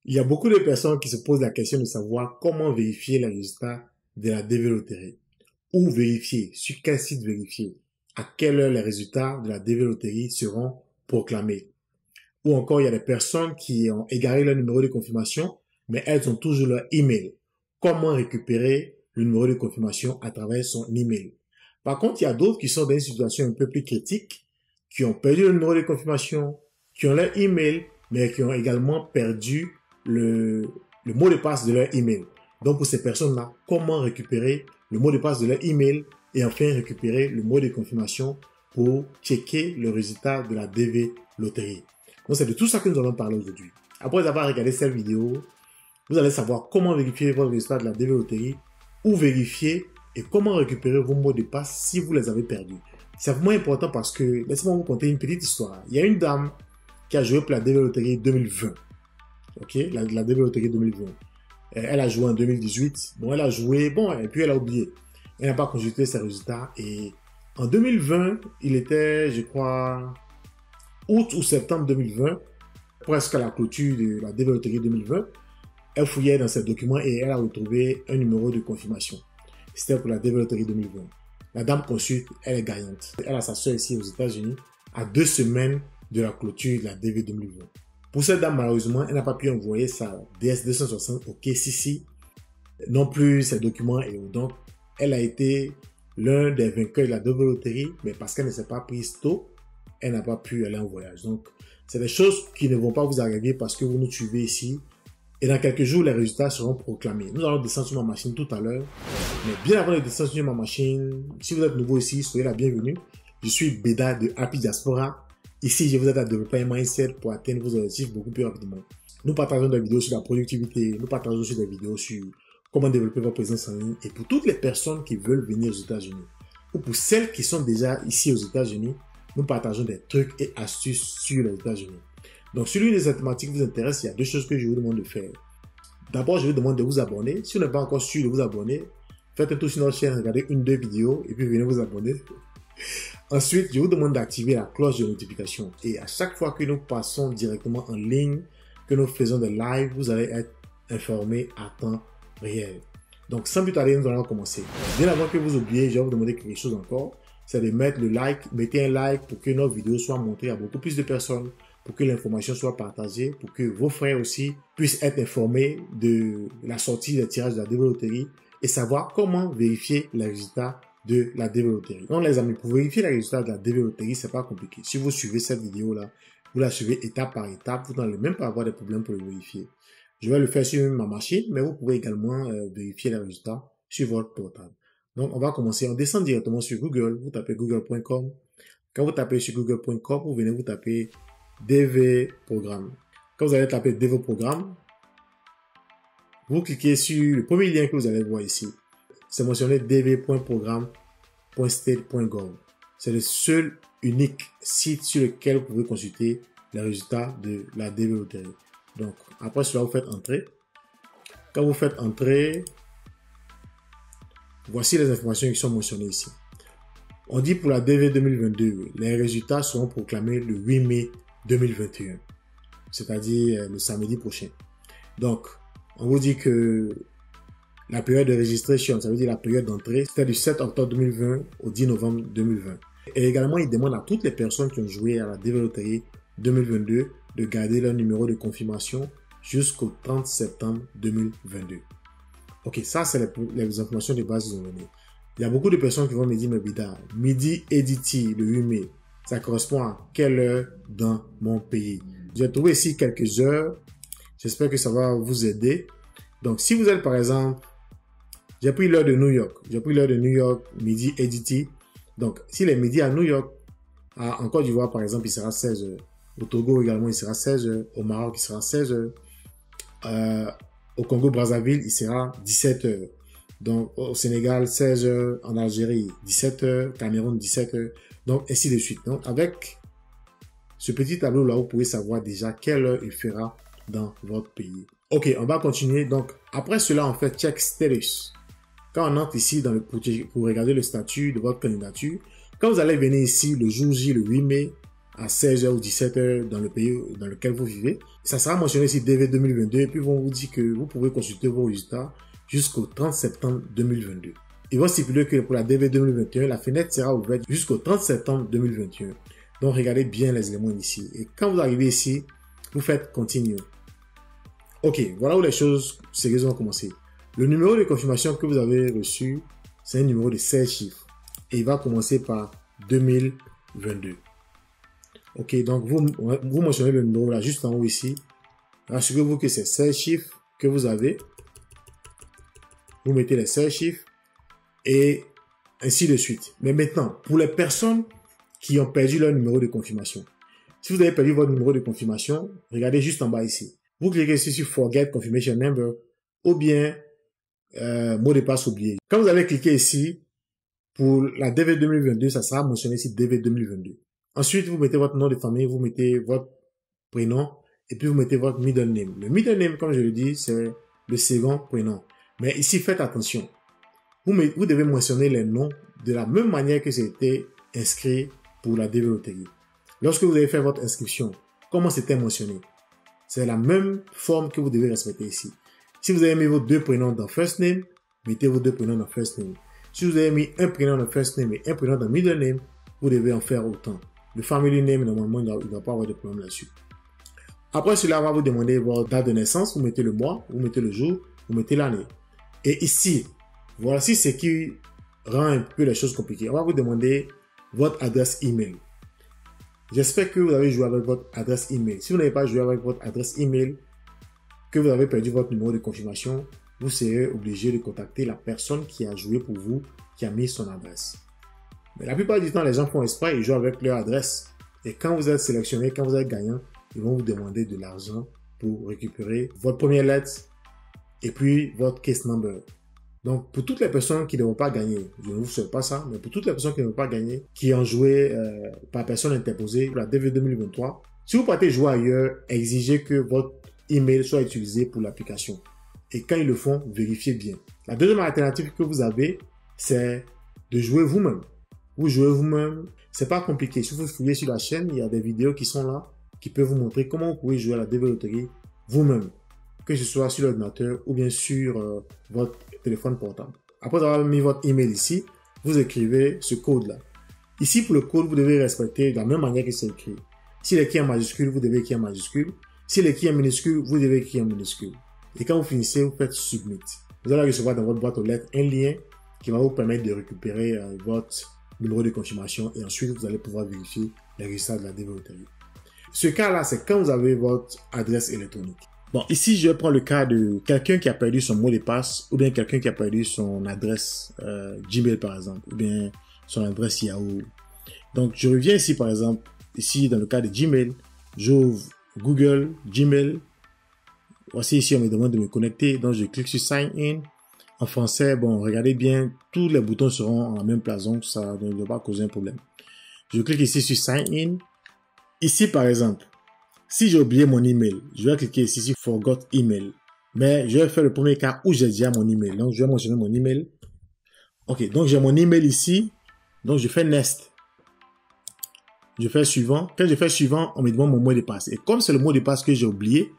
Il y a beaucoup de personnes qui se posent la question de savoir comment vérifier les résultats de la DV Loterie. Où vérifier, sur quel site vérifier, à quelle heure les résultats de la DV Loterie seront proclamés. Ou encore, il y a des personnes qui ont égaré leur numéro de confirmation, mais elles ont toujours leur email. Comment récupérer le numéro de confirmation à travers son email? Par contre, il y a d'autres qui sont dans une situation un peu plus critique, qui ont perdu le numéro de confirmation, qui ont leur email, mais qui ont également perdu le mot de passe de leur email. Donc, pour ces personnes-là, comment récupérer le mot de passe de leur email et enfin récupérer le mot de confirmation pour checker le résultat de la DV Loterie. Donc, c'est de tout ça que nous allons parler aujourd'hui. Après avoir regardé cette vidéo, vous allez savoir comment vérifier votre résultat de la DV Loterie, où vérifier et comment récupérer vos mots de passe si vous les avez perdus. C'est vraiment important parce que, laissez-moi vous conter une petite histoire. Il y a une dame qui a joué pour la DV Loterie 2020. Ok, la DV Loterie 2020. Elle a joué en 2018. Bon, elle a joué, bon, et puis elle a oublié. Elle n'a pas consulté ses résultats. Et en 2020, il était, je crois, août ou septembre 2020, presque à la clôture de la DV Loterie 2020. Elle fouillait dans ses documents et elle a retrouvé un numéro de confirmation. C'était pour la DV Loterie 2020. La dame consulte, elle est gagnante. Elle a sa soeur ici aux États-Unis, à 2 semaines de la clôture de la DV 2020. Pour cette dame, malheureusement, elle n'a pas pu envoyer sa DS260 au KCC, non plus ses documents. Et donc, elle a été l'un des vainqueurs de la DV Loterie, mais parce qu'elle ne s'est pas prise tôt, elle n'a pas pu aller en voyage. Donc, c'est des choses qui ne vont pas vous arriver parce que vous nous suivez ici. Et dans quelques jours, les résultats seront proclamés. Nous allons descendre sur ma machine tout à l'heure. Mais bien avant de descendre sur ma machine, si vous êtes nouveau ici, soyez la bienvenue. Je suis Beda de Happy Diaspora. Ici, je vous aide à développer un mindset pour atteindre vos objectifs beaucoup plus rapidement. Nous partageons des vidéos sur la productivité. Nous partageons aussi des vidéos sur comment développer votre présence en ligne. Et pour toutes les personnes qui veulent venir aux États-Unis, ou pour celles qui sont déjà ici aux États-Unis, nous partageons des trucs et astuces sur les États-Unis. Donc, si l'une de ces thématiques vous intéresse, il y a deux choses que je vous demande de faire. D'abord, je vous demande de vous abonner. Si vous n'êtes pas encore sûr de vous abonner, faites un tour sur notre chaîne, regardez une, deux vidéos et puis venez vous abonner. Ensuite, je vous demande d'activer la cloche de notification. Et à chaque fois que nous passons directement en ligne, que nous faisons des lives, vous allez être informé à temps réel. Donc, sans plus tarder, nous allons commencer. Bien avant que vous oubliez, je vais vous demander quelque chose encore. C'est de mettre le like. Mettez un like pour que nos vidéos soient montrées à beaucoup plus de personnes, pour que l'information soit partagée, pour que vos frères aussi puissent être informés de la sortie des tirages de la DV Loterie et savoir comment vérifier les résultats de la DV Loterie. Donc les amis, pour vérifier les résultats de la DV Loterie, c'est pas compliqué. Si vous suivez cette vidéo-là, vous la suivez étape par étape, vous n'allez même pas avoir de problème pour le vérifier. Je vais le faire sur ma machine, mais vous pouvez également vérifier les résultats sur votre portable. Donc on va commencer, on descend directement sur Google, vous tapez google.com. Quand vous tapez sur google.com, vous venez vous taper DV Programme. Quand vous allez taper DV Programme, vous cliquez sur le premier lien que vous allez voir ici. C'est mentionné dv.programme.state.gov. C'est le seul unique site sur lequel vous pouvez consulter les résultats de la DV Loterie. Donc, après cela, vous faites entrer. Quand vous faites entrer, voici les informations qui sont mentionnées ici. On dit pour la DV 2022, les résultats seront proclamés le 8 mai 2021, c'est-à-dire le samedi prochain. Donc, on vous dit que la période de registration, ça veut dire la période d'entrée, c'était du 7 octobre 2020 au 10 novembre 2020. Et également, il demande à toutes les personnes qui ont joué à la DV Loterie 2022 de garder leur numéro de confirmation jusqu'au 30 septembre 2022. Ok, ça c'est les informations de base qu'ils ont données. Il y a beaucoup de personnes qui vont me dire, mais Bida, midi EDT le 8 mai, ça correspond à quelle heure dans mon pays? J'ai trouvé ici quelques heures. J'espère que ça va vous aider. Donc, si vous êtes par exemple, j'ai pris l'heure de New York. J'ai pris l'heure de New York, midi EDT. Donc, s'il est midi à New York, en Côte d'Ivoire par exemple, il sera 16 heures. Au Togo également, il sera 16 heures. Au Maroc, il sera 16 heures. Au Congo-Brazzaville, il sera 17 heures. Donc, au Sénégal, 16 heures. En Algérie, 17 heures. Cameroun, 17 heures. Donc, ainsi de suite. Donc, avec ce petit tableau-là, vous pouvez savoir déjà quelle heure il fera dans votre pays. Ok, on va continuer. Donc, après cela, on fait check status. Quand on entre ici pour regarder le statut de votre candidature, quand vous allez venir ici le jour J, le 8 mai, à 16h ou 17h dans le pays dans lequel vous vivez. Ça sera mentionné ici DV 2022 et puis ils vont vous dire que vous pouvez consulter vos résultats jusqu'au 30 septembre 2022. Ils vont stipuler que pour la DV 2021, la fenêtre sera ouverte jusqu'au 30 septembre 2021. Donc regardez bien les éléments ici. Et quand vous arrivez ici, vous faites continue. Ok, voilà où les choses sérieusement ont commencé. Le numéro de confirmation que vous avez reçu, c'est un numéro de 16 chiffres. Et il va commencer par 2022. Ok, donc vous mentionnez le numéro là juste en haut ici. Rassurez-vous que c'est 16 chiffres que vous avez. Vous mettez les 16 chiffres et ainsi de suite. Mais maintenant, pour les personnes qui ont perdu leur numéro de confirmation, si vous avez perdu votre numéro de confirmation, regardez juste en bas ici. Vous cliquez ici sur Forget Confirmation Number ou bien mot de passe oublié. Quand vous allez cliquer ici, pour la DV 2022, ça sera mentionné ici DV 2022. Ensuite, vous mettez votre nom de famille, vous mettez votre prénom et puis vous mettez votre middle name. Le middle name, comme je le dis, c'est le second prénom. Mais ici, faites attention. Vous devez mentionner les noms de la même manière que c'était inscrit pour la DV Loterie. Lorsque vous avez fait votre inscription, comment c'était mentionné? C'est la même forme que vous devez respecter ici. Si vous avez mis vos deux prénoms dans first name, mettez vos deux prénoms dans first name. Si vous avez mis un prénom dans first name et un prénom dans middle name, vous devez en faire autant. Le family name, normalement, il ne doit pas avoir de problème là-dessus. Après cela, on va vous demander votre date de naissance. Vous mettez le mois, vous mettez le jour, vous mettez l'année. Et ici, voici ce qui rend un peu les choses compliquées. On va vous demander votre adresse email. J'espère que vous avez joué avec votre adresse email. Si vous n'avez pas joué avec votre adresse email, que vous avez perdu votre numéro de confirmation, vous serez obligé de contacter la personne qui a joué pour vous, qui a mis son adresse. Mais la plupart du temps, les gens font exprès, ils jouent avec leur adresse. Et quand vous êtes sélectionné, quand vous êtes gagnant, ils vont vous demander de l'argent pour récupérer votre première lettre et puis votre case number. Donc, pour toutes les personnes qui ne vont pas gagner, je ne vous souhaite pas ça, mais pour toutes les personnes qui ne vont pas gagner, qui ont joué par personne interposée pour la DV 2023, si vous partez jouer ailleurs, exigez que votre email soit utilisé pour l'application. Et quand ils le font, vérifiez bien. La deuxième alternative que vous avez, c'est de jouer vous-même. Vous jouez vous-même, c'est pas compliqué. Si vous fouillez sur la chaîne, il y a des vidéos qui sont là, qui peuvent vous montrer comment vous pouvez jouer à la DV Loterie vous-même. Que ce soit sur l'ordinateur ou bien sur votre téléphone portable. Après avoir mis votre email ici, vous écrivez ce code-là. Ici, pour le code, vous devez respecter de la même manière que c'est écrit. S'il est écrit en majuscule, vous devez écrire en majuscule. S'il est écrit en minuscule, vous devez écrire en minuscule. Et quand vous finissez, vous faites Submit. Vous allez recevoir dans votre boîte aux lettres un lien qui va vous permettre de récupérer votre numéro de confirmation et ensuite vous allez pouvoir vérifier les résultats de la DV Loterie. Ce cas-là, c'est quand vous avez votre adresse électronique. Bon, ici, je prends le cas de quelqu'un qui a perdu son mot de passe ou bien quelqu'un qui a perdu son adresse Gmail, par exemple, ou bien son adresse Yahoo. Donc, je reviens ici, par exemple, ici, dans le cas de Gmail, j'ouvre Google, Gmail. Voici ici, on me demande de me connecter. Donc, je clique sur Sign In. En français, bon, regardez bien, tous les boutons seront en la même place, donc ça ne doit pas causer un problème. Je clique ici sur Sign In. Ici, par exemple, si j'ai oublié mon email, je vais cliquer ici sur Forgot Email. Mais je vais faire le premier cas où j'ai déjà mon email. Donc, je vais mentionner mon email. Ok, donc j'ai mon email ici. Donc, je fais Next. Je fais suivant. Quand je fais suivant, on me demande mon mot de passe. Et comme c'est le mot de passe que j'ai oublié,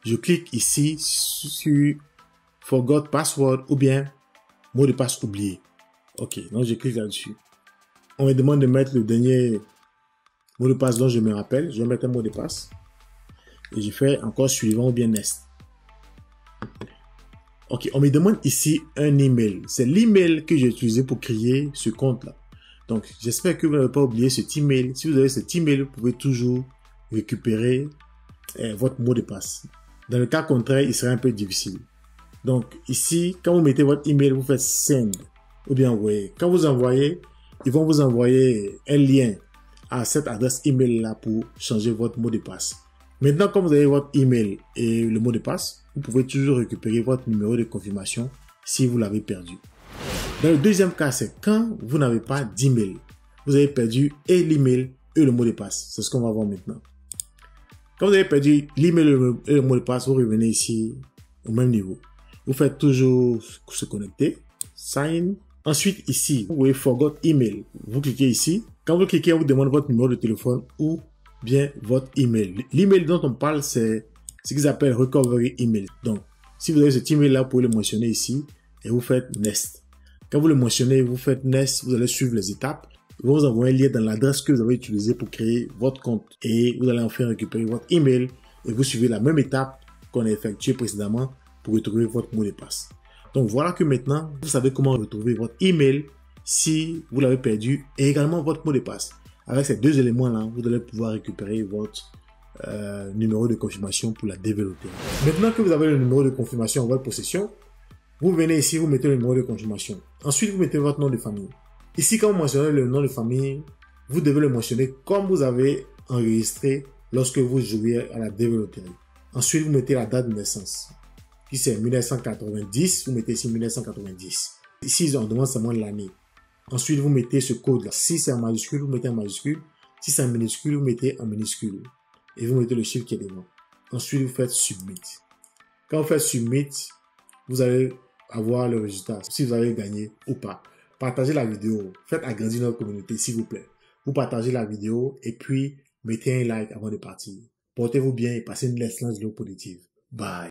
je clique ici sur Forgot Password ou bien mot de passe oublié. Ok, donc je clique là-dessus. On me demande de mettre le dernier mot de passe dont je me rappelle. Je vais mettre un mot de passe. Et je fais encore suivant ou bien Next. Ok, on me demande ici un email. C'est l'email que j'ai utilisé pour créer ce compte-là. Donc, j'espère que vous n'avez pas oublié cet email. Si vous avez cet email, vous pouvez toujours récupérer votre mot de passe. Dans le cas contraire, il serait un peu difficile. Donc, ici, quand vous mettez votre email, vous faites Send ou bien envoyer. Quand vous envoyez, ils vont vous envoyer un lien à cette adresse email-là pour changer votre mot de passe. Maintenant, comme vous avez votre email et le mot de passe, vous pouvez toujours récupérer votre numéro de confirmation si vous l'avez perdu. Dans le deuxième cas, c'est quand vous n'avez pas d'email. Vous avez perdu et l'email et le mot de passe. C'est ce qu'on va voir maintenant. Quand vous avez perdu l'email et le mot de passe, vous revenez ici au même niveau. Vous faites toujours se connecter, sign. Ensuite, ici, vous voyez Forgot Email. Vous cliquez ici. Quand vous cliquez, on vous demande votre numéro de téléphone ou bien votre email. L'email dont on parle, c'est ce qu'ils appellent recovery email. Donc, si vous avez cet email-là, vous pouvez le mentionner ici et vous faites next. Quand vous le mentionnez, vous faites next, vous allez suivre les étapes. Ils vont vous envoyer un lien dans l'adresse que vous avez utilisée pour créer votre compte et vous allez enfin récupérer votre email et vous suivez la même étape qu'on a effectuée précédemment pour retrouver votre mot de passe. Donc voilà que maintenant, vous savez comment retrouver votre email si vous l'avez perdu et également votre mot de passe. Avec ces deux éléments-là, vous allez pouvoir récupérer votre numéro de confirmation pour la DV Lottery. Maintenant que vous avez le numéro de confirmation en votre possession, vous venez ici, vous mettez le numéro de confirmation. Ensuite, vous mettez votre nom de famille. Ici, quand vous mentionnez le nom de famille, vous devez le mentionner comme vous avez enregistré lorsque vous jouiez à la DV Lottery. Ensuite, vous mettez la date de naissance. Si c'est 1990, vous mettez ici 1990. Ici, on demande seulement l'année. Ensuite, vous mettez ce code-là. Si c'est en majuscule, vous mettez en majuscule. Si c'est en minuscule, vous mettez en minuscule. Et vous mettez le chiffre qui est devant. Ensuite, vous faites Submit. Quand vous faites Submit, vous allez avoir le résultat, si vous avez gagné ou pas. Partagez la vidéo. Faites agrandir notre communauté, s'il vous plaît. Vous partagez la vidéo et puis mettez un like avant de partir. Portez-vous bien et passez une excellente journée positive. Bye.